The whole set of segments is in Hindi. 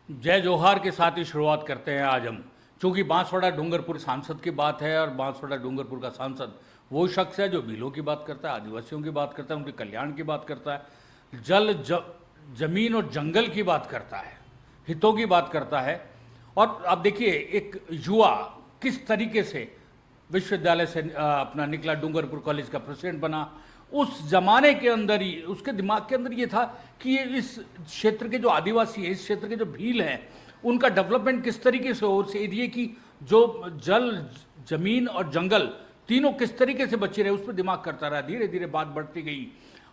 जय जोहार के साथ ही शुरुआत करते हैं आज हम। चूंकि बांसवाड़ा डूंगरपुर सांसद की बात है और बांसवाड़ा डूंगरपुर का सांसद वो शख्स है जो भीलों की बात करता है, आदिवासियों की बात करता है, उनके कल्याण की बात करता है, जमीन और जंगल की बात करता है, हितों की बात करता है। और आप देखिए एक युवा किस तरीके से विश्वविद्यालय से अपना निकला, डूंगरपुर कॉलेज का प्रेसिडेंट बना। उस जमाने के अंदर ही उसके दिमाग के अंदर ये था कि ये इस क्षेत्र के जो आदिवासी हैं, इस क्षेत्र के जो भील हैं, उनका डेवलपमेंट किस तरीके से हो, और ये कि जो जल, जमीन और जंगल तीनों किस तरीके से बचे रहे, उस पर दिमाग करता रहा। धीरे धीरे बात बढ़ती गई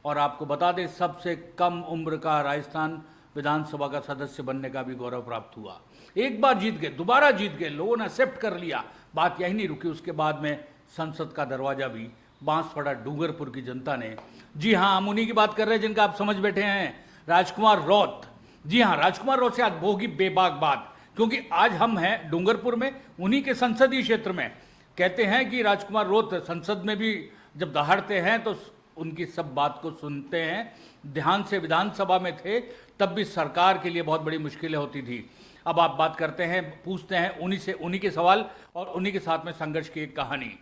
और आपको बता दें सबसे कम उम्र का राजस्थान विधानसभा का सदस्य बनने का भी गौरव प्राप्त हुआ। एक बार जीत गए, दोबारा जीत गए, लोगों ने एक्सेप्ट कर लिया। बात यही नहीं रुकी, उसके बाद में संसद का दरवाजा भी बांसवाड़ा डूंगरपुर की जनता ने, जी हाँ हम उन्हीं की बात कर रहे हैं जिनका आप समझ बैठे हैं, राजकुमार रौत। जी हाँ, राजकुमार रौत से आज होगी बेबाक बात, क्योंकि आज हम हैं डूंगरपुर में, उन्हीं के संसदीय क्षेत्र में। कहते हैं कि राजकुमार रौत संसद में भी जब दहाड़ते हैं तो उनकी सब बात को सुनते हैं। ध्यान से विधानसभा में थे तब भी सरकार के लिए बहुत बड़ी मुश्किलें होती थी। अब आप बात करते हैं, पूछते हैं उन्हीं से, उन्हीं के सवाल और उन्हीं के साथ में संघर्ष की एक कहानी।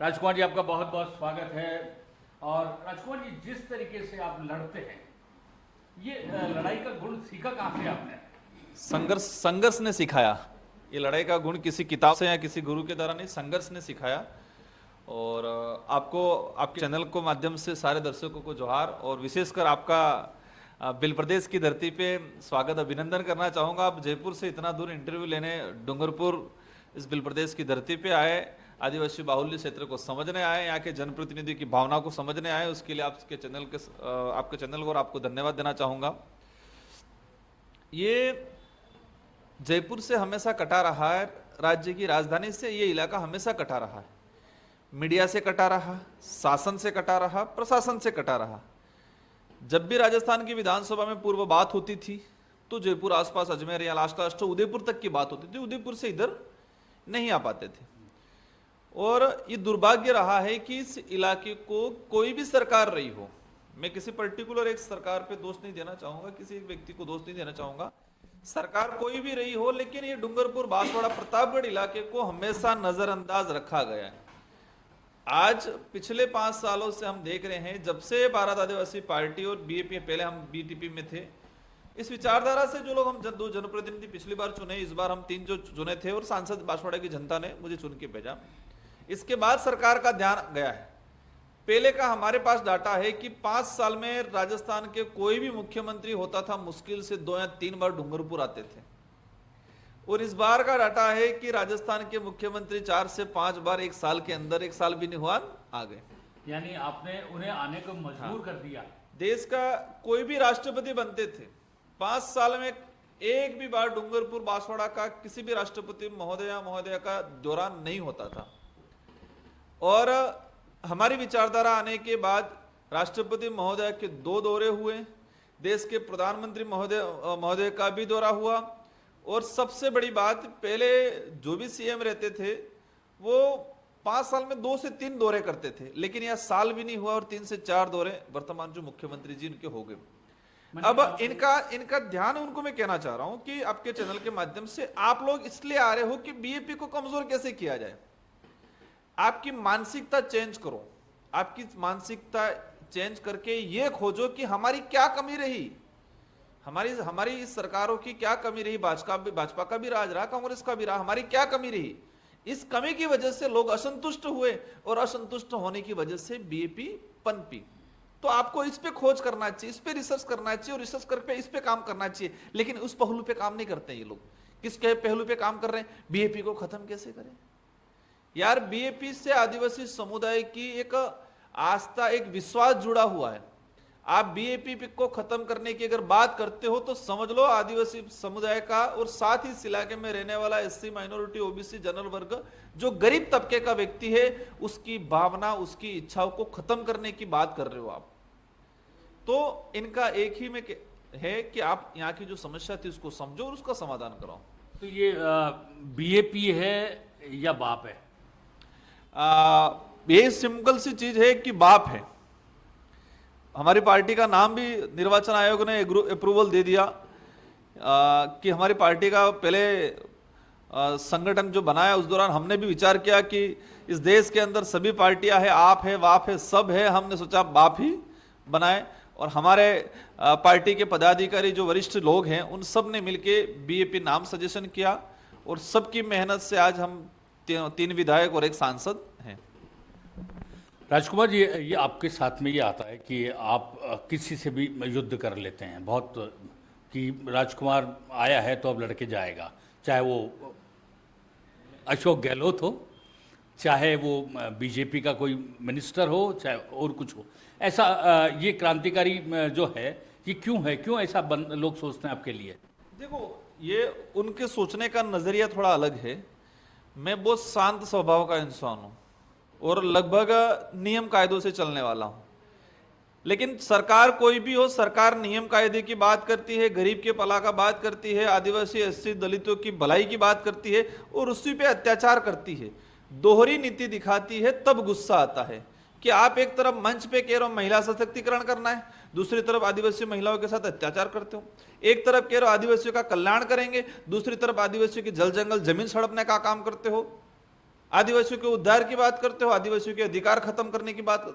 राजकुमार जी आपका बहुत बहुत स्वागत है। और राजकुमार जी, जिस तरीके से आप लड़ते हैं, ये लड़ाई का गुण सीखा कहाँ से आपने? संघर्ष संघर्ष ने सिखाया। ये लड़ाई का गुण किसी किताब से या किसी गुरु के द्वारा नहीं, संघर्ष ने सिखाया। और आपको, आपके चैनल को माध्यम से सारे दर्शकों को जोहार, और विशेषकर आपका बिल प्रदेश की धरती पे स्वागत, अभिनंदन करना चाहूँगा। आप जयपुर से इतना दूर इंटरव्यू लेने डूंगरपुर इस बिल प्रदेश की धरती पे आए, आदिवासी बाहुल्य क्षेत्र को समझने आए, यहाँ के जनप्रतिनिधि की भावना को समझने आए, उसके लिए आपके चैनल को और आपको धन्यवाद देना चाहूँगा। ये जयपुर से हमेशा कटा रहा है, राज्य की राजधानी से ये इलाका हमेशा कटा रहा है, मीडिया से कटा रहा, शासन से कटा रहा, प्रशासन से कटा रहा। जब भी राजस्थान की विधानसभा में पूर्व बात होती थी तो जयपुर आसपास, अजमेर या लास्ट उदयपुर तक की बात होती थी, उदयपुर से इधर नहीं आ पाते थे। और ये दुर्भाग्य रहा है कि इस इलाके को कोई भी सरकार रही हो, मैं किसी पर्टिकुलर एक सरकार पे दोष नहीं देना चाहूंगा, किसी एक व्यक्ति को दोष नहीं देना चाहूंगा, सरकार कोई भी रही हो, लेकिन ये डूंगरपुर, बांसवाड़ा, प्रतापगढ़ इलाके को हमेशा नजरअंदाज रखा गया है। आज पिछले 5 सालों से हम देख रहे हैं, जब से भारत आदिवासी पार्टी और बीएपी, पहले हम बीटीपी में थे, इस विचारधारा से जो लोग, हम दो जनप्रतिनिधि पिछली बार चुने, इस बार हम 3 जो चुने थे, और सांसद बांसवाड़ा की जनता ने मुझे चुन के भेजा। इसके बाद सरकार का ध्यान गया है। पहले का हमारे पास डाटा है कि 5 साल में राजस्थान के कोई भी मुख्यमंत्री होता था, मुश्किल से 2 या 3 बार डूंगरपुर आते थे। और इस बार का डाटा है कि राजस्थान के मुख्यमंत्री 4 से 5 बार एक साल के अंदर, 1 साल भी नहीं हुआ, आ गए। यानी आपने उन्हें आने को मजबूर कर दिया। देश का कोई भी राष्ट्रपति बनते थे, 5 साल में एक भी बार डूंगरपुर, बांसवाड़ा का किसी भी राष्ट्रपति महोदया का दौरा नहीं होता था। और हमारी विचारधारा आने के बाद राष्ट्रपति महोदय के 2 दौरे हुए, देश के प्रधानमंत्री महोदय का भी दौरा हुआ। और सबसे बड़ी बात, पहले जो भी सीएम रहते थे वो 5 साल में 2 से 3 दौरे करते थे, लेकिन यह साल भी नहीं हुआ और 3 से 4 दौरे वर्तमान जो मुख्यमंत्री जी इनके हो गए। अब इनका ध्यान, उनको मैं कहना चाह रहा हूं कि आपके चैनल के माध्यम से आप लोग इसलिए आ रहे हो कि बीएपी को कमजोर कैसे किया जाए। आपकी मानसिकता चेंज करो, आपकी मानसिकता चेंज करके ये खोजो कि हमारी क्या कमी रही, हमारी इस सरकारों की क्या कमी रही। भाजपा का भी राज रहा, कांग्रेस का भी रहा, हमारी क्या कमी रही। इस कमी की वजह से लोग असंतुष्ट हुए, और असंतुष्ट होने की वजह से बीएपी पनपी। तो आपको इस पे खोज करना चाहिए, इस पे रिसर्च करना चाहिए, और रिसर्च करके इस पे काम करना चाहिए। लेकिन उस पहलू पे काम नहीं करते ये लोग। किसके पहलू पे काम कर रहे हैं? बीएपी को खत्म कैसे करें यार। बीएपी से आदिवासी समुदाय की एक आस्था, एक विश्वास जुड़ा हुआ है। आप बीएपी को खत्म करने की अगर बात करते हो तो समझ लो आदिवासी समुदाय का, और साथ ही इस इलाके में रहने वाला एससी, माइनॉरिटी, ओबीसी, जनरल वर्ग, जो गरीब तबके का व्यक्ति है, उसकी भावना, उसकी इच्छाओं को खत्म करने की बात कर रहे हो आप। तो इनका एक ही में है कि आप यहाँ की जो समस्या थी उसको समझो और उसका समाधान कराओ। तो ये बीएपी है या बाप है? ये सिंपल सी चीज है कि बाप है। हमारी पार्टी का नाम भी निर्वाचन आयोग ने अप्रूवल दे दिया कि हमारी पार्टी का पहले संगठन जो बनाया उस दौरान हमने भी विचार किया कि इस देश के अंदर सभी पार्टियां है, आप है, वाप है, सब है। हमने सोचा बाप ही बनाए और हमारे पार्टी के पदाधिकारी जो वरिष्ठ लोग हैं उन सब ने मिलके बीएपी नाम सजेशन किया और सबकी मेहनत से आज हम 3 विधायक और 1 सांसद हैं। राजकुमार जी, ये आपके साथ में ये आता है कि आप किसी से भी युद्ध कर लेते हैं बहुत, कि राजकुमार आया है तो अब लड़के जाएगा, चाहे वो अशोक गहलोत हो, चाहे वो बीजेपी का कोई मिनिस्टर हो, चाहे और कुछ हो। ऐसा ये क्रांतिकारी जो है ये क्यों है, क्यों ऐसा लोग सोचते हैं आपके लिए? देखो, ये उनके सोचने का नजरिया थोड़ा अलग है। मैं बहुत शांत स्वभाव का इंसान हूं और लगभग नियम कायदों से चलने वाला हूं। लेकिन सरकार कोई भी हो, सरकार नियम कायदे की बात करती है, गरीब के भला का बात करती है, आदिवासी एससी दलितों की भलाई की बात करती है और उसी पे अत्याचार करती है, दोहरी नीति दिखाती है। तब गुस्सा आता है कि आप एक तरफ मंच पे कह रहे हो महिला सशक्तिकरण करना है, दूसरी तरफ आदिवासी महिलाओं के साथ अत्याचार करते हो। एक तरफ कह रहे हो आदिवासियों का कल्याण करेंगे, दूसरी तरफ आदिवासियों की जल जंगल जमीन सड़पने का काम करते हो। आदिवासियों के उद्धार की बात करते हो, आदिवासियों के अधिकार खत्म करने की बात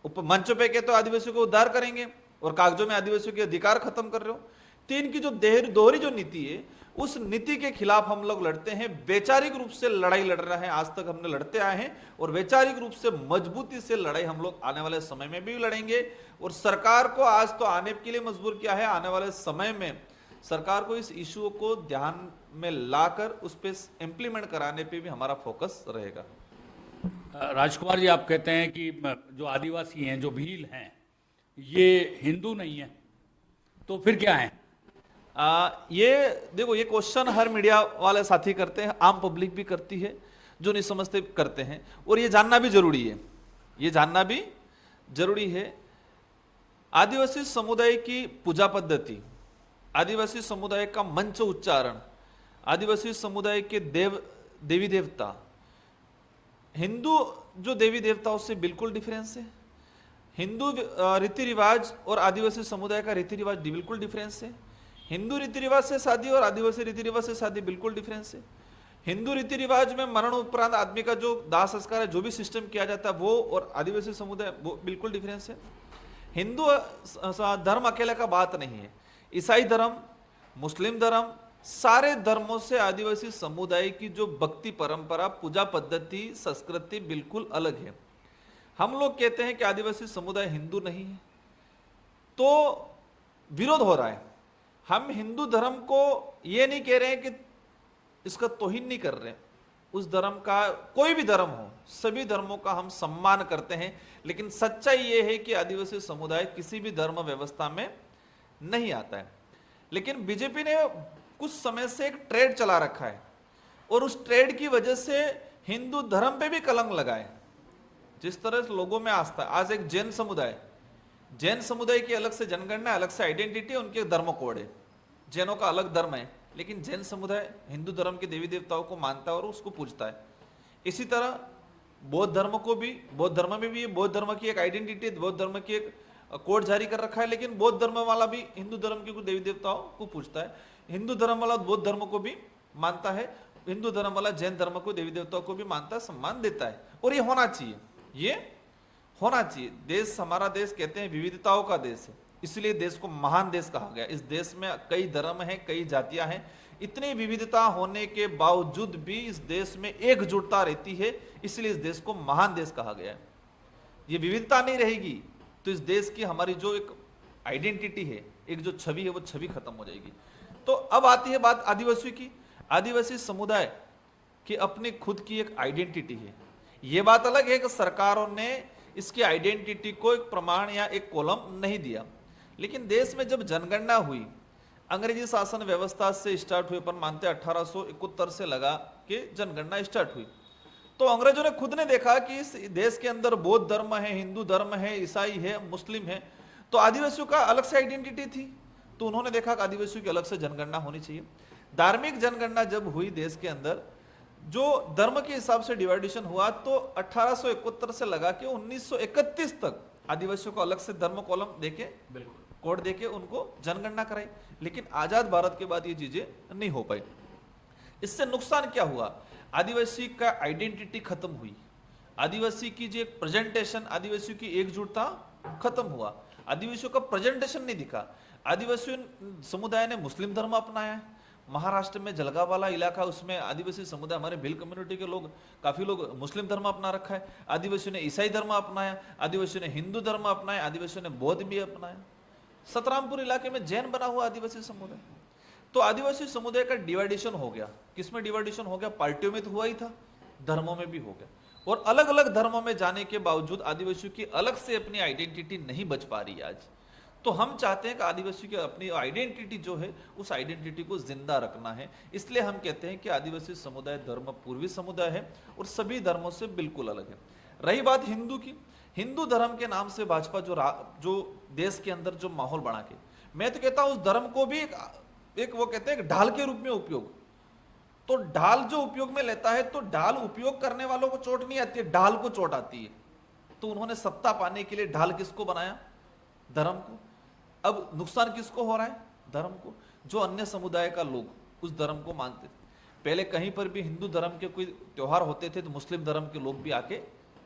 मंचों पे कहते हो आदिवासियों को उद्धार करेंगे और कागजों में आदिवासियों के अधिकार खत्म कर रहे हो। तो इनकी जो दोहरी जो नीति है उस नीति के खिलाफ हम लोग लड़ते हैं। वैचारिक रूप से लड़ाई लड़ रहे हैं, आज तक हमने लड़ते आए हैं और वैचारिक रूप से मजबूती से लड़ाई हम लोग आने वाले समय में भी लड़ेंगे। और सरकार को आज तो आने के लिए मजबूर किया है, आने वाले समय में सरकार को इस इशू को ध्यान में लाकर उस पर इंप्लीमेंट कराने पे भी हमारा फोकस रहेगा। राजकुमार जी, आप कहते हैं कि जो आदिवासी हैं, जो भील हैं, ये हिंदू नहीं है, तो फिर क्या है? ये देखो, ये क्वेश्चन हर मीडिया वाले साथी करते हैं, आम पब्लिक भी करती है, जो नहीं समझते करते हैं और ये जानना भी जरूरी है, ये जानना भी जरूरी है। आदिवासी समुदाय की पूजा पद्धति, आदिवासी समुदाय का मंच उच्चारण, आदिवासी समुदाय के देवी देवता, हिंदू जो देवी देवताओं से बिल्कुल डिफरेंस है। हिंदू रीति रिवाज और आदिवासी समुदाय का रीति रिवाज बिल्कुल डिफरेंस है। हिंदू रीति रिवाज से शादी और आदिवासी रीति रिवाज से शादी बिल्कुल डिफरेंस है। हिंदू रीति रिवाज में मरण उपरांत आदमी का जो दाह संस्कार है, जो भी सिस्टम किया जाता है वो, और आदिवासी समुदाय वो बिल्कुल डिफरेंस है। हिंदू धर्म अकेले का बात नहीं है, ईसाई धर्म, मुस्लिम धर्म, सारे धर्मों से आदिवासी समुदाय की जो भक्ति परंपरा, पूजा पद्धति, संस्कृति बिल्कुल अलग है। हम लोग कहते हैं कि आदिवासी समुदाय हिंदू नहीं है, तो विरोध हो रहा है। हम हिंदू धर्म को ये नहीं कह रहे हैं कि इसका तौहीन नहीं कर रहे, उस धर्म का, कोई भी धर्म हो, सभी धर्मों का हम सम्मान करते हैं। लेकिन सच्चाई ये है कि आदिवासी समुदाय किसी भी धर्म व्यवस्था में नहीं आता है। लेकिन बीजेपी ने कुछ समय से एक ट्रेड चला रखा है और उस ट्रेड की वजह से हिंदू धर्म पे भी कलंक लगा है। जिस तरह से लोगों में आस्था, आज एक जैन समुदाय की अलग से जनगणना, अलग से आइडेंटिटी, उनके धर्म कोड है, जैनों का अलग धर्म है, लेकिन जैन समुदाय हिंदू धर्म के देवी देवताओं को मानता है और उसको पूजता है। इसी तरह बौद्ध धर्म को भी, बौद्ध धर्म में भी बौद्ध धर्म की एक आइडेंटिटी, बौद्ध धर्म की एक कोड जारी कर रखा है, लेकिन बौद्ध धर्म वाला भी हिंदू धर्म के देवी देवताओं को पूजता है। हिंदू धर्म वाला बौद्ध धर्म को भी मानता है, हिंदू धर्म वाला जैन धर्म को, देवी देवताओं को भी मानता है, सम्मान देता है। और ये होना चाहिए, ये होना चाहिए। देश, हमारा देश कहते हैं विविधताओं का देश है, इसलिए देश को महान देश कहा गया। इस देश में कई धर्म हैं, कई जातियां हैं, इतनी विविधता होने के बावजूद भी इस देश में एकजुटता रहती है, इसलिए इस देश को महान देश कहा गया है। ये विविधता नहीं रहेगी तो इस देश की हमारी जो एक आइडेंटिटी है, एक जो छवि है, वो छवि खत्म हो जाएगी। तो अब आती है बात आदिवासी की। आदिवासी समुदाय की अपनी खुद की एक आइडेंटिटी है। ये बात अलग है कि सरकारों ने इसकी आइडेंटिटी को एक प्रमाण या एक कॉलम नहीं दिया, लेकिन देश में जब जनगणना हुई, अंग्रेजी शासन व्यवस्था से स्टार्ट हुई, पर मानते 1871 से लगा के जनगणना स्टार्ट हुई, तो अंग्रेजों ने खुद ने देखा कि इस देश के अंदर बौद्ध धर्म है, हिंदू धर्म है, ईसाई है, मुस्लिम है, तो आदिवासियों का अलग से आइडेंटिटी थी। तो उन्होंने देखा कि आदिवासियों की अलग से जनगणना होनी चाहिए। धार्मिक जनगणना जब हुई देश के अंदर, जो धर्म के हिसाब से डिवाइडेशन हुआ, तो 1871 से लगा के 1931 तक आदिवासियों को अलग से धर्म कॉलम देके बिल्कुल कोड देके उनको जनगणना कराई, लेकिन आजाद भारत के बाद ये चीजें नहीं हो पाई। इससे नुकसान क्या हुआ? आदिवासी का आइडेंटिटी खत्म हुई, आदिवासी की जो एक प्रेजेंटेशन, आदिवासियों की एकजुटता खत्म हुआ, आदिवासियों का प्रेजेंटेशन नहीं दिखा। आदिवासी समुदाय ने मुस्लिम धर्म अपनाया है। महाराष्ट्र में जलगावाला इलाका, उसमें आदिवासी समुदाय, हमारे भिल कम्युनिटी के लोग, काफी लोग मुस्लिम धर्म अपना रखा है। आदिवासियों ने ईसाई धर्म अपनाया, आदिवासियों ने हिंदू धर्म अपनाया, आदिवासियों ने बौद्ध भी अपनाया। सतरामपुर इलाके में जैन बना हुआ आदिवासी समुदाय। तो आदिवासी समुदाय का डिवाइडेशन हो गया। किसमें डिवाइडेशन हो गया? पार्टियों में तो हुआ ही था, धर्मों में भी हो गया। और अलग अलग धर्मों में जाने के बावजूद आदिवासियों की अलग से अपनी आइडेंटिटी नहीं बच पा रही आज। तो हम चाहते हैं कि आदिवासी की अपनी आइडेंटिटी जो है, उस आइडेंटिटी को जिंदा रखना है। इसलिए हम कहते हैं कि आदिवासी समुदाय धर्म पूर्वी समुदाय है और सभी धर्मों से बिल्कुल अलग है। रही बात हिंदू की, हिंदू धर्म के नाम से भाजपा जो देश के अंदर जो माहौल बना के, मैं तो कहता हूं उस धर्म को भी एक वो कहते हैं एक ढाल के रूप में उपयोग। तो ढाल जो उपयोग में लेता है, तो ढाल उपयोग करने वालों को चोट नहीं आती है, ढाल को चोट आती है। तो उन्होंने सत्ता पाने के लिए ढाल किसको बनाया? धर्म को। अब नुकसान किसको हो रहा है? धर्म को। जो अन्य समुदाय का लोग उस धर्म को मानते थे, पहले कहीं पर भी हिंदू धर्म के कोई त्योहार होते थे तो मुस्लिम धर्म के लोग भी आके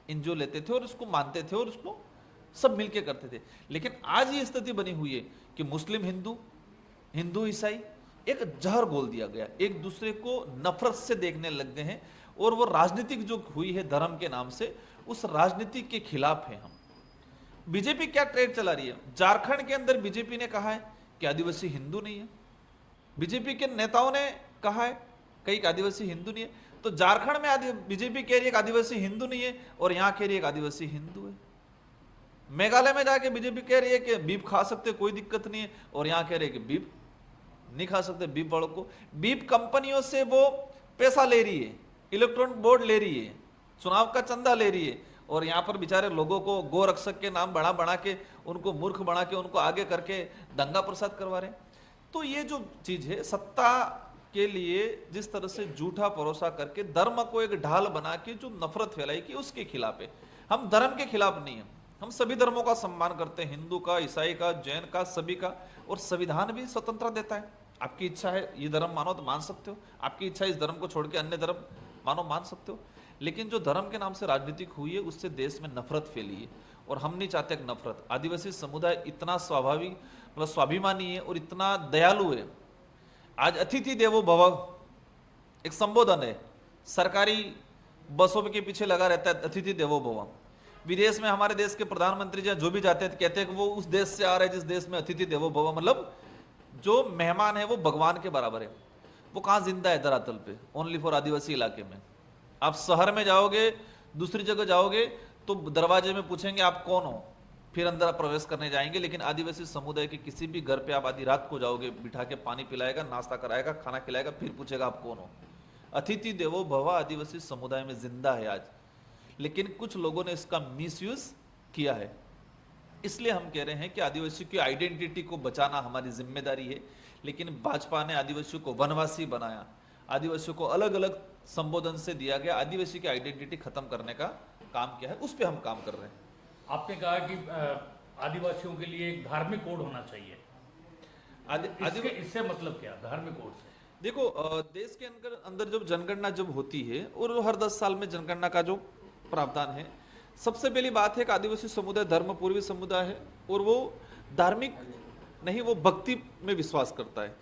एंजॉय लेते थे और उसको मानते थे और उसको सब मिलके करते थे। लेकिन आज ये स्थिति बनी हुई है कि मुस्लिम हिंदू, हिंदू ईसाई एक जहर घोल दिया गया, एक दूसरे को नफरत से देखने लग गए हैं। और वो राजनीतिक जो हुई है धर्म के नाम से, उस राजनीति के खिलाफ है हम। बीजेपी क्या ट्रेड चला रही है? झारखंड के अंदर बीजेपी ने कहा है कि आदिवासी हिंदू नहीं है, बीजेपी के नेताओं ने कहा है कई आदिवासी हिंदू नहीं है। तो झारखंड में बीजेपी कह रही है कि आदिवासी हिंदू नहीं है और यहां कह रही है कि आदिवासी हिंदू है। मेघालय में जाके बीजेपी कह रही है कि बीफ खा सकते, कोई दिक्कत नहीं है, और यहां कह रही है कि बीफ नहीं खा सकते। बीफ वालों को, बीफ कंपनियों से वो पैसा ले रही है, इलेक्ट्रॉनिक बोर्ड ले रही है, चुनाव का चंदा ले रही है, और यहाँ पर बेचारे लोगों को गो रक्षक के नाम बना के, उनको मूर्ख बना के, उनको आगे करके दंगा प्रसाद करवा रहे हैं। तो ये जो चीज है, सत्ता के लिए जिस तरह से झूठा भरोसा करके धर्म को एक ढाल बना के जो नफरत फैलाई की, उसके खिलाफ है। हम धर्म के खिलाफ नहीं है, हम सभी धर्मों का सम्मान करते हैं, हिंदू का, ईसाई का, जैन का, सभी का। और संविधान भी स्वतंत्रता देता है। आपकी इच्छा है ये धर्म मानो तो मान सकते हो, आपकी इच्छा है इस धर्म को छोड़ के अन्य धर्म मानो, मान सकते हो। लेकिन जो धर्म के नाम से राजनीतिक हुई है, उससे देश में नफरत फैली है और हम नहीं चाहते नफरत। आदिवासी समुदाय इतना स्वाभाविक, मतलब स्वाभिमानी है और इतना दयालु है। आज अतिथि देवो भव एक संबोधन है, सरकारी बसों के पीछे लगा रहता है अतिथि देवो भव। विदेश में हमारे देश के प्रधानमंत्री जो भी जाते हैं कहते हैं कि वो उस देश से आ रहे हैं जिस देश में अतिथि देवो भव, मतलब जो मेहमान है वो भगवान के बराबर है। वो कहाँ जिंदा है? धरातल पे, ओनली फॉर आदिवासी इलाके में। आप शहर में जाओगे, दूसरी जगह जाओगे तो दरवाजे में पूछेंगे आप कौन हो, फिर अंदर आप प्रवेश करने जाएंगे। लेकिन आदिवासी समुदाय के किसी भी घर पे आप आधी रात को जाओगे, बिठा के पानी पिलाएगा, नाश्ता कराएगा, खाना खिलाएगा, फिर पूछेगा आप कौन हो। अतिथि देवो भव आदिवासी समुदाय में जिंदा है आज, लेकिन कुछ लोगों ने इसका मिसयूज किया है। इसलिए हम कह रहे हैं कि आदिवासी की आइडेंटिटी को बचाना हमारी जिम्मेदारी है। लेकिन भाजपा ने आदिवासियों को वनवासी बनाया, आदिवासियों को अलग अलग संबोधन से दिया गया, आदिवासी की आइडेंटिटी खत्म करने का काम किया है, उस पर हम काम कर रहे हैं। आपने कहा कि आदिवासियों के लिए एक धार्मिक कोड होना चाहिए, इससे मतलब क्या धार्मिक कोड से? देखो, देश के अंदर जब जनगणना जब होती है और हर 10 साल में जनगणना का जो प्रावधान है, सबसे पहली बात है कि आदिवासी समुदाय धर्म पूर्वी समुदाय है और वो धार्मिक नहीं, वो भक्ति में विश्वास करता है।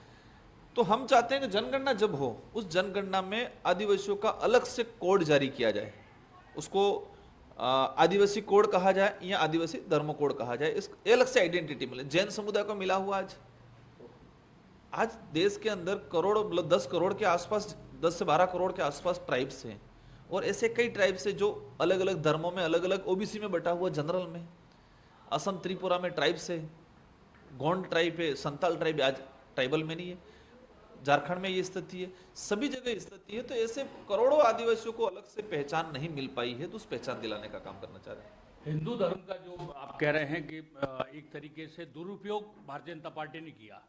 तो हम चाहते हैं कि जनगणना जब हो, उस जनगणना में आदिवासियों का अलग से कोड जारी किया जाए, उसको आदिवासी कोड कहा जाए या आदिवासी धर्म कोड कहा जाए, इस अलग से आइडेंटिटी मिले। जैन समुदाय को मिला हुआ आज देश के अंदर करोड़, मतलब 10 करोड़ के आसपास, 10 से 12 करोड़ के आसपास ट्राइब्स हैं, और ऐसे कई ट्राइब्स है जो अलग अलग धर्मों में, अलग अलग ओबीसी में बटा हुआ, जनरल में। असम त्रिपुरा में ट्राइब्स है, गोंड ट्राइब है, संताल ट्राइब आज ट्राइबल में नहीं है, झारखंड में ये स्थिति है, सभी जगह स्थिति है। तो ऐसे करोड़ों आदिवासियों को अलग से पहचान नहीं मिल पाई है, तो उस पहचान दिलाने का काम करना चाह रहे हैं। हिंदू धर्म का जो आप कह रहे हैं कि एक तरीके से दुरुपयोग भारतीय जनता पार्टी ने किया,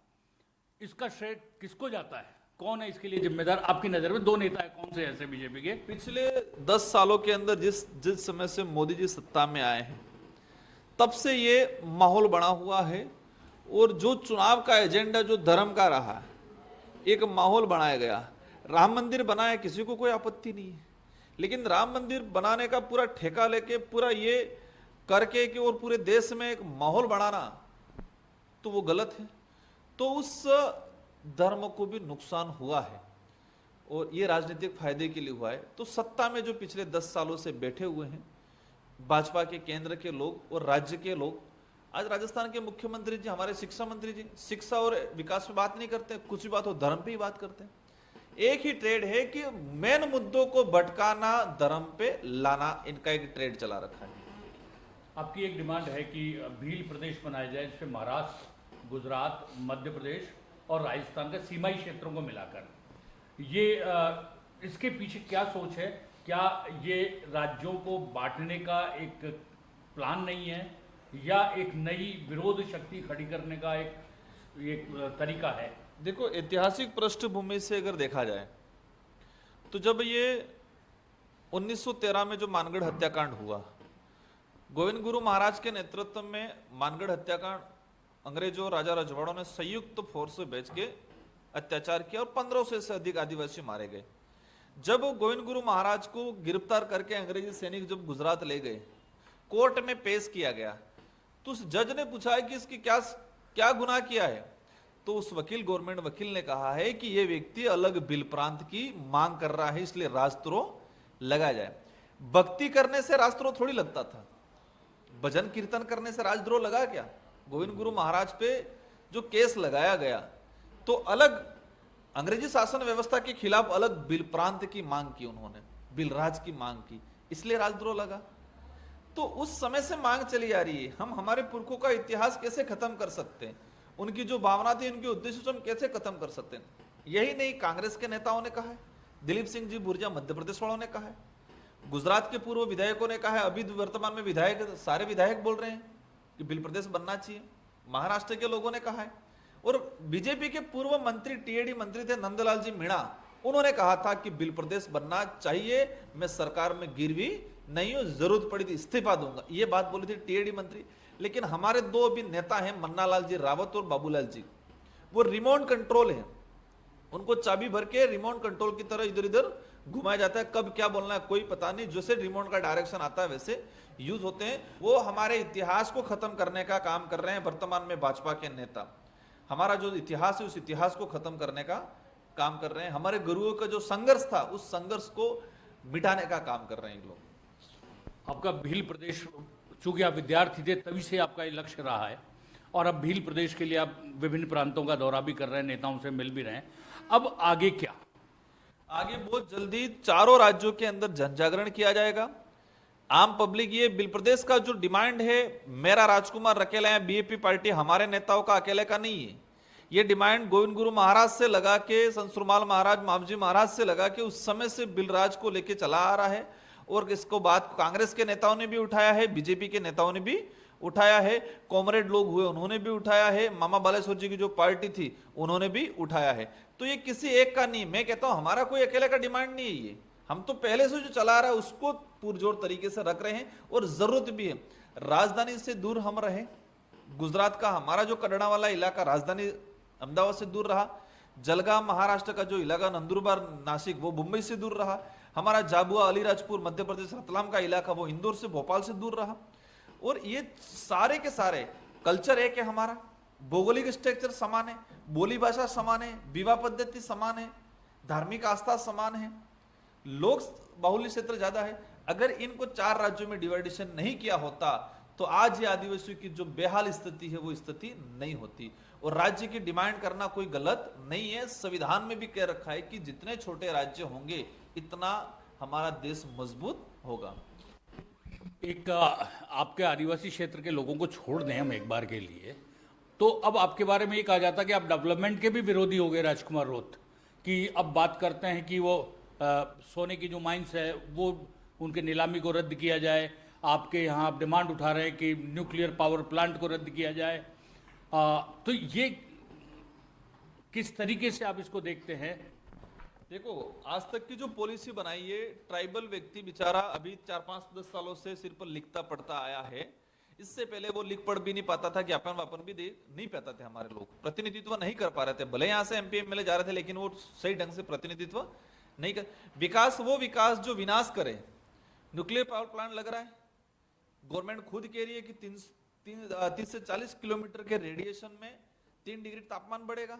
इसका श्रेय किसको जाता है? कौन है इसके लिए जिम्मेदार आपकी नजर में? 2 नेता है कौन से ऐसे बीजेपी के? पिछले 10 सालों के अंदर जिस समय से मोदी जी सत्ता में आए हैं, तब से ये माहौल बना हुआ है और जो चुनाव का एजेंडा जो धर्म का रहा, एक माहौल बनाया गया, राम मंदिर बनाया, किसी को कोई आपत्ति नहीं है, लेकिन राम मंदिर बनाने का पूरा ठेका लेके पूरा ये करके कि और पूरे देश में एक माहौल बनाना, तो वो गलत है। तो उस धर्म को भी नुकसान हुआ है और ये राजनीतिक फायदे के लिए हुआ है। तो सत्ता में जो पिछले 10 सालों से बैठे हुए हैं भाजपा के केंद्र के लोग और राज्य के लोग, आज राजस्थान के मुख्यमंत्री जी, हमारे शिक्षा मंत्री जी, शिक्षा और विकास में बात नहीं करते, कुछ भी बात हो धर्म पे ही बात करते हैं। एक ही ट्रेड है कि मेन मुद्दों को भटकाना, धर्म पे लाना, इनका एक ट्रेड चला रखा है। आपकी एक डिमांड है कि भील प्रदेश बनाया जाए, जिसमें महाराष्ट्र, गुजरात, मध्य प्रदेश और राजस्थान के सीमाई क्षेत्रों को मिलाकर। ये इसके पीछे क्या सोच है? क्या ये राज्यों को बांटने का एक प्लान नहीं है या एक नई विरोध शक्ति खड़ी करने का एक तरीका है? देखो, ऐतिहासिक पृष्ठभूमि से अगर देखा जाए तो जब ये 1913 में जो मानगढ़ हत्याकांड हुआ, गोविंद गुरु महाराज के नेतृत्व में मानगढ़ हत्याकांड, अंग्रेजों राजा रजवाड़ों ने संयुक्त फोर्स से भेज के अत्याचार किया और 1500 से अधिक आदिवासी मारे गए। जब गोविंद गुरु महाराज को गिरफ्तार करके अंग्रेजी सैनिक जब गुजरात ले गए, कोर्ट में पेश किया गया, तो उस जज ने पूछा है कि इसकी क्या क्या गुनाह किया है। तो उस गवर्नमेंट वकील ने कहा है कि यह व्यक्ति अलग भिल प्रांत की मांग कर रहा है, इसलिए राजद्रोह लगाया जाए। भक्ति करने से राजद्रोह थोड़ी लगता था, भजन कीर्तन करने से राजद्रोह लगा क्या? गोविंद गुरु महाराज पे जो केस लगाया गया, तो अलग अंग्रेजी शासन व्यवस्था के खिलाफ अलग भिल प्रांत की मांग की, उन्होंने भिल राज की मांग की, इसलिए राजद्रोह लगा। तो उस समय से मांग चली आ रही है, हम हमारे पुरखों का इतिहास कैसे खत्म कर सकते हैं, उनकी जो भावना थी, उनके उद्देश्य से हम कैसे खत्म कर सकते हैं। यही नहीं, कांग्रेस के नेताओं ने कहा है, दिलीप सिंह जी भुर्जा मध्य प्रदेश वालों ने कहा है, गुजरात के पूर्व विधायकों ने कहा है, अभी वर्तमान में विधायक, सारे विधायक बोल रहे हैं कि भिल प्रदेश बनना चाहिए। महाराष्ट्र के लोगों ने कहा है, और बीजेपी के पूर्व मंत्री, टीएडी मंत्री थे नंदलाल जी मीणा, उन्होंने कहा था कि भिल प्रदेश बनना चाहिए, मैं सरकार में गिरवी नहीं हूं, जरूरत पड़ी थी इस्तीफा दूंगा, ये बात बोली थी टीएडी मंत्री। लेकिन हमारे दो अभी नेता हैं, मन्नालाल जी रावत और बाबूलाल जी, वो रिमोट कंट्रोल है, उनको चाबी भर के रिमोट कंट्रोल की तरह इधर इधर घुमाया जाता है, कब क्या बोलना है कोई पता नहीं, जैसे रिमोट का डायरेक्शन आता है वैसे यूज होते हैं। वो हमारे इतिहास को खत्म करने का काम कर रहे हैं वर्तमान में भाजपा के नेता, हमारा जो इतिहास है उस इतिहास को खत्म करने का काम कर रहे हैं, हमारे गुरुओं का जो संघर्ष था उस संघर्ष को मिटाने का काम कर रहे हैं लोग। आपका भील प्रदेश, चूंकि आप विद्यार्थी थे तभी से आपका ये लक्ष्य रहा है, और अब भील प्रदेश के लिए आप विभिन्न प्रांतों का दौरा भी कर रहे हैं, नेताओं से मिल भी रहे हैं, अब आगे क्या? आगे बहुत जल्दी चारों राज्यों के अंदर जन जागरण किया जाएगा। आम पब्लिक, ये भिल प्रदेश का जो डिमांड है, मेरा राजकुमार अकेला है, बीएपी पार्टी हमारे नेताओं का अकेले का नहीं है, ये डिमांड गोविंद गुरु महाराज से लगा के, संसुरमाल महाराज, मामजी महाराज से लगा के उस समय से बिलराज को लेके चला आ रहा है। और इसको बात कांग्रेस के नेताओं ने भी उठाया है, बीजेपी के नेताओं ने भी उठाया है, कॉमरेड लोग हुए उन्होंने भी उठाया है, मामा बालेश्वर जी की जो पार्टी थी उन्होंने भी उठाया है। तो ये किसी एक का नहीं, मैं कहता हूं हमारा कोई अकेले का डिमांड नहीं है, ये हम तो पहले से जो चला रहा है उसको पुरजोर तरीके से रख रहे हैं, और जरूरत भी है राजधानी से दूर हम रहे। गुजरात का हमारा जो कड़ना वाला इलाका राजधानी अहमदाबाद से दूर रहा, जलगांव महाराष्ट्र का जो इलाका नंदुरबार नासिक वो मुंबई से दूर रहा, हमारा झाबुआ अलीराजपुर मध्य प्रदेश रतलाम का इलाका वो इंदौर से भोपाल से दूर रहा। और ये सारे के सारे कल्चर एक है, हमारा भौगोलिक स्ट्रक्चर समान है, बोली भाषा समान है, विवाह पद्धति समान है, धार्मिक आस्था समान है, लोक बाहुल्य क्षेत्र ज्यादा है। अगर इनको 4 राज्यों में डिवाइडेशन नहीं किया होता तो आज ये आदिवासियों की जो बेहाल स्थिति है वो स्थिति नहीं होती। और राज्य की डिमांड करना कोई गलत नहीं है, संविधान में भी कह रखा है कि जितने छोटे राज्य होंगे इतना हमारा देश मजबूत होगा। एक आपके आदिवासी क्षेत्र के लोगों को छोड़ दें हम एक बार के लिए, तो अब आपके बारे में ये कहा जाता है कि आप डेवलपमेंट के भी विरोधी हो गए राजकुमार रोत, कि अब बात करते हैं कि वो सोने की जो माइंस है वो उनके नीलामी को रद्द किया जाए, आपके यहाँ आप डिमांड उठा रहे हैं कि न्यूक्लियर पावर प्लांट को रद्द किया जाए। तो ये किस तरीके से आप इसको देखते हैं? देखो, आज तक की जो पॉलिसी बनाई है, ट्राइबल व्यक्ति बेचारा अभी 4-5-10 सालों से सिर पर लिखता पढ़ता आया है, इससे पहले वो लिख पढ़ भी नहीं पाता था, ज्ञापन वापन भी दे नहीं पाता थे, हमारे लोग प्रतिनिधित्व नहीं कर पा रहे थे। भले यहाँ से एमपी एमएलए जा रहे थे, लेकिन वो सही ढंग से प्रतिनिधित्व नहीं कर। विकास वो विकास जो विनाश करे। न्यूक्लियर पावर प्लांट लग रहा है, गवर्नमेंट खुद कह रही है कि 30 से 40 किलोमीटर के रेडिएशन में 3 डिग्री तापमान बढ़ेगा।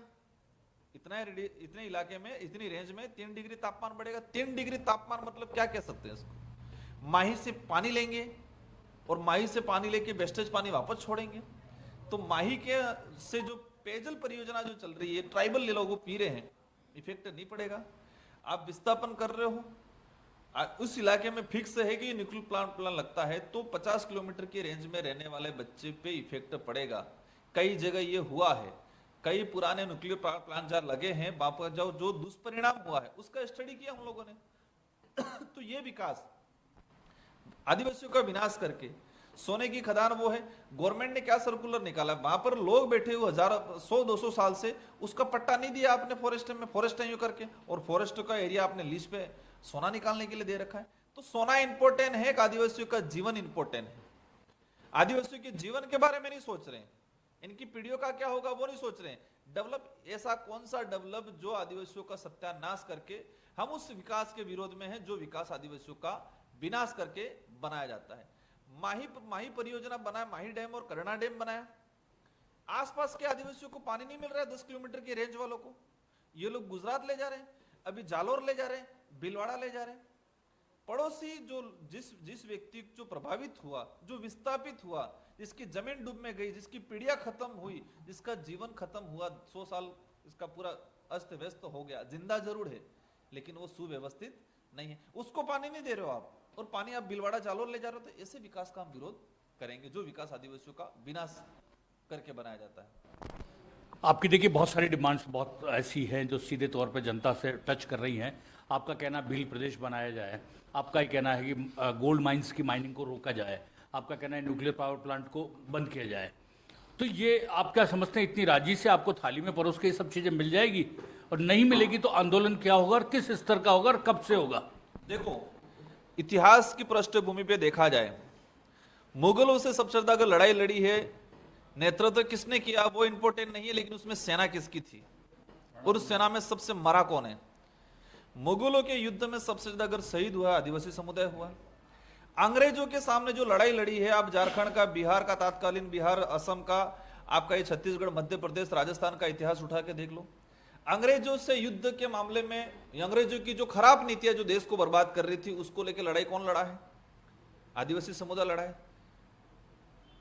इतने इलाके में, इतनी रेंज में 3 डिग्री तापमान बढ़ेगा। 3 डिग्री तापमान मतलब क्या कह सकते हैं इसको? माही से पानी लेंगे और माही से पानी लेके वेस्टेज पानी वापस छोड़ेंगे, तो माही के से जो पेयजल परियोजना जो चल रही है, ट्राइबल लोग पी रहे हैं, इफेक्ट नहीं पड़ेगा। आप विस्थापन कर रहे हो, उस इलाके में फिक्स है कि न्यूक्लियर प्लांट लगता है तो 50 किलोमीटर की रेंज में रहने वाले बच्चे पे इफेक्ट पड़ेगा। कई जगह ये हुआ है, कई पुराने न्यूक्लियर पावर प्लांट जहां लगे हैं, वापस जाओ, जो दुष्परिणाम हुआ है उसका स्टडी किया हम लोगों ने। तो ये विकास आदिवासियों का विनाश करके सोने की खदान वो है। गवर्नमेंट ने क्या सर्कुलर निकाला, वहां पर लोग बैठे हुए 100-200 साल से, उसका पट्टा नहीं दिया आपने फॉरेस्ट में, फॉरेस्ट यू करके, और फॉरेस्ट का एरिया आपने लीज पे सोना निकालने के लिए दे रखा है। तो सोना इंपॉर्टेंट है कि आदिवासियों का जीवन इंपॉर्टेंट है? आदिवासियों के जीवन के बारे में नहीं सोच रहे हैं, इनकी पीढ़ियों का क्या होगा वो नहीं सोच रहे हैं। डेवलप, ऐसा कौन सा डेवलप जो आदिवासियों का सत्यानाश करके हम उस विकास के विरोध में हैं, जो विकास आदिवासियों का विनाश करके बनाया जाता है। माही परियोजना बनाया, माही डैम और करना डैम बनाया, आसपास के आदिवासियों को पानी नहीं मिल रहा है। 10 किलोमीटर की रेंज वालों को ये लोग गुजरात ले जा रहे हैं, अभी जालोर ले जा रहे हैं, भीलवाड़ा ले जा रहे हैं। पड़ोसी जो जिस व्यक्ति जो प्रभावित हुआ, जो विस्थापित हुआ, जिसकी जमीन डूब में गई, जिसकी पीढ़ियां खत्म हुई, जिसका जीवन खत्म हुआ, 100 साल इसका पूरा अस्त व्यस्त हो गया, जिंदा जरूर है लेकिन वो सुव्यवस्थित नहीं है, उसको पानी नहीं दे रहे हो आप, और पानी आप भीलवाड़ा जालोर ले जा रहे हो। तो ऐसे विकास का हम विरोध करेंगे, जो विकास आदिवासियों का विनाश करके बनाया जाता है। आपकी देखिए बहुत सारी डिमांड्स बहुत ऐसी हैं जो सीधे तौर पे जनता से टच कर रही हैं। आपका कहना है भील प्रदेश बनाया जाए, आपका ही कहना है कि गोल्ड माइंस की माइनिंग को रोका जाए, आपका कहना है न्यूक्लियर पावर प्लांट को बंद किया जाए। तो ये आप क्या समझते हैं, इतनी राजी से आपको थाली में परोस के ये सब चीज़ें मिल जाएगी? और नहीं मिलेगी तो आंदोलन क्या होगा और किस स्तर का होगा और कब से होगा? देखो, इतिहास की पृष्ठभूमि पे देखा जाए, मुगलों से सबसे ज्यादा अगर लड़ाई लड़ी है, नेतृत्व किसने किया वो इंपॉर्टेंट नहीं है, लेकिन उसमें सेना किसकी थी और उस सेना में सबसे मरा कौन है। मुगलों के युद्ध में सबसे ज्यादा अगर शहीद हुआ आदिवासी समुदाय हुआ। अंग्रेजों के सामने जो लड़ाई लड़ी है, आप झारखंड का, बिहार का, तत्कालीन बिहार, असम का, आपका ये छत्तीसगढ़, मध्य प्रदेश, राजस्थान का इतिहास उठा के देख लो। अंग्रेजों से युद्ध के मामले में अंग्रेजों की जो खराब नीतियां जो देश को बर्बाद कर रही थी, उसको लेकर लड़ाई कौन लड़ा है? आदिवासी समुदाय लड़ा है।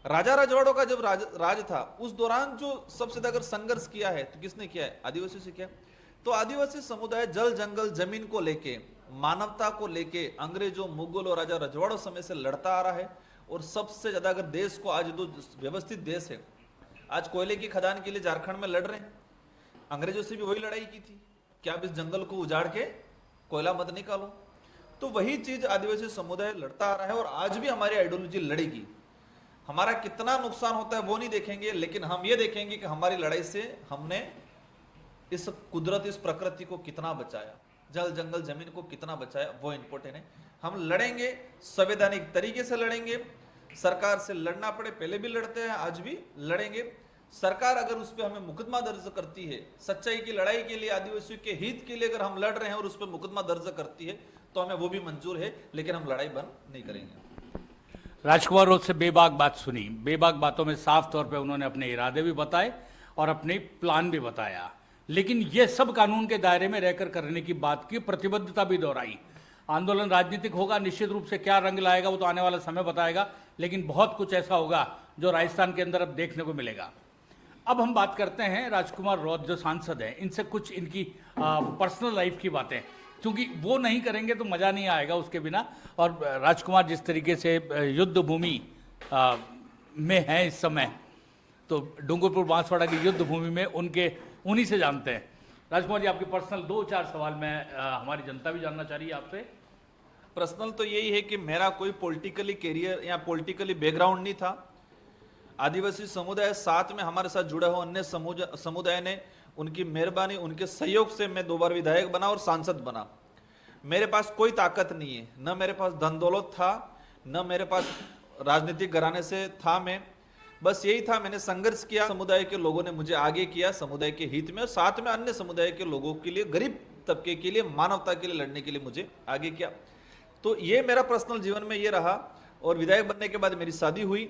राजा रजवाड़ों का जब राज था, उस दौरान जो सबसे ज्यादा अगर संघर्ष किया है तो किसने किया है? आदिवासी से किया। तो आदिवासी समुदाय जल जंगल जमीन को लेके, मानवता को लेके अंग्रेजों, मुगल और राजा रजवाड़ों समय से लड़ता आ रहा है। और सबसे ज्यादा अगर देश को, आज जो व्यवस्थित देश है, आज कोयले की खदान के लिए झारखंड में लड़ रहे हैं, अंग्रेजों से भी वही लड़ाई की थी कि आप इस जंगल को उजाड़ के कोयला मत निकालो। तो वही चीज आदिवासी समुदाय लड़ता आ रहा है और आज भी हमारी आइडियोलॉजी लड़ेगी। हमारा कितना नुकसान होता है वो नहीं देखेंगे, लेकिन हम ये देखेंगे कि हमारी लड़ाई से हमने इस कुदरत, इस प्रकृति को कितना बचाया, जल जंगल जमीन को कितना बचाया, वो इंपॉर्टेंट है। हम लड़ेंगे, संवैधानिक तरीके से लड़ेंगे। सरकार से लड़ना पड़े, पहले भी लड़ते हैं, आज भी लड़ेंगे। सरकार अगर उस पर हमें मुकदमा दर्ज करती है, सच्चाई की लड़ाई के लिए, आदिवासियों के हित के लिए अगर हम लड़ रहे हैं और उस पर मुकदमा दर्ज करती है, तो हमें वो भी मंजूर है, लेकिन हम लड़ाई बंद नहीं करेंगे। राजकुमार रोज से बेबाक बात सुनी, बेबाक बातों में साफ तौर पे उन्होंने अपने इरादे भी बताए और अपने प्लान भी बताया, लेकिन ये सब कानून के दायरे में रहकर करने की बात की, प्रतिबद्धता भी दोहराई। आंदोलन राजनीतिक होगा, निश्चित रूप से क्या रंग लाएगा वो तो आने वाला समय बताएगा, लेकिन बहुत कुछ ऐसा होगा जो राजस्थान के अंदर अब देखने को मिलेगा। अब हम बात करते हैं राजकुमार रौत जो सांसद हैं, इनसे कुछ इनकी पर्सनल लाइफ की बातें, क्योंकि वो नहीं करेंगे तो मज़ा नहीं आएगा उसके बिना। और राजकुमार जिस तरीके से युद्ध भूमि में हैं इस समय, तो डूंगरपुर बांसवाड़ा की युद्ध भूमि में उन्हीं से जानते हैं। राजकुमार जी, आपके पर्सनल 2-4 सवाल में हमारी जनता भी जानना चाह रही है आपसे। पर्सनल तो यही है कि मेरा कोई पॉलिटिकली कैरियर या पॉलिटिकली बैकग्राउंड नहीं था। आदिवासी समुदाय साथ में हमारे साथ जुड़ा हुआ अन्य समुदाय ने, उनकी मेहरबानी, उनके सहयोग से मैं 2 बार विधायक बना और सांसद बना। मेरे पास कोई ताकत नहीं है, न मेरे पास धन दौलत था, न मेरे पास राजनीतिक घराने से था मैं, बस यही था, मैंने संघर्ष किया, समुदाय के लोगों ने मुझे आगे किया समुदाय के हित में, और साथ में अन्य समुदाय के लोगों के लिए, गरीब तबके के लिए, मानवता के लिए लड़ने के लिए मुझे आगे किया। तो ये मेरा पर्सनल जीवन में ये रहा। और विधायक बनने के बाद मेरी शादी हुई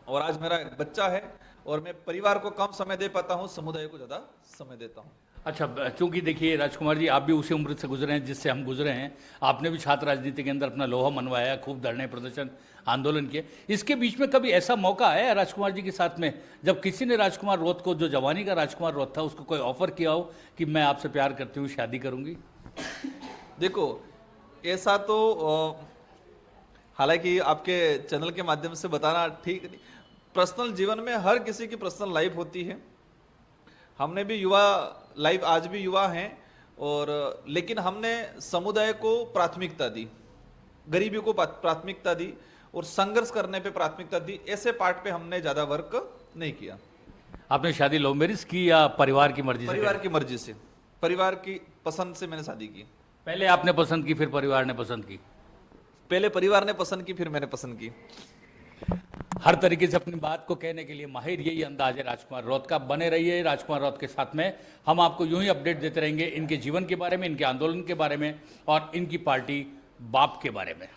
और आज मेरा एक बच्चा है, और मैं परिवार को कम समय दे पाता हूँ, समुदाय को ज़्यादा समय देता हूँ। अच्छा, चूंकि देखिए राजकुमार जी, आप भी उसी उम्र से गुजरे हैं जिससे हम गुजरे हैं। आपने भी छात्र राजनीति के अंदर अपना लोहा मनवाया, खूब धरने प्रदर्शन आंदोलन किए। इसके बीच में कभी ऐसा मौका आया राजकुमार जी के साथ में जब किसी ने राजकुमार रौत को, जो जवानी का राजकुमार रौत था, उसको कोई ऑफर किया हो कि मैं आपसे प्यार करती हूँ, शादी करूंगी? देखो, ऐसा तो हालांकि आपके चैनल के माध्यम से बताना ठीक नहीं। पर्सनल जीवन में हर किसी की पर्सनल लाइफ होती है। हमने भी युवा लाइफ, आज भी युवा हैं, और लेकिन हमने समुदाय को प्राथमिकता दी, गरीबी को प्राथमिकता दी, और संघर्ष करने पे प्राथमिकता दी। ऐसे पार्ट पे हमने ज़्यादा वर्क नहीं किया। आपने शादी लव मैरिज की या परिवार की मर्जी से? परिवार की मर्जी से, परिवार की पसंद से मैंने शादी की। पहले आपने पसंद की, फिर परिवार ने पसंद की? पहले परिवार ने पसंद की, फिर मैंने पसंद की। हर तरीके से अपनी बात को कहने के लिए माहिर यही अंदाज है राजकुमार रौत का। बने रहिए राजकुमार रौत के साथ में, हम आपको यूं ही अपडेट देते रहेंगे इनके जीवन के बारे में, इनके आंदोलन के बारे में और इनकी पार्टी बाप के बारे में।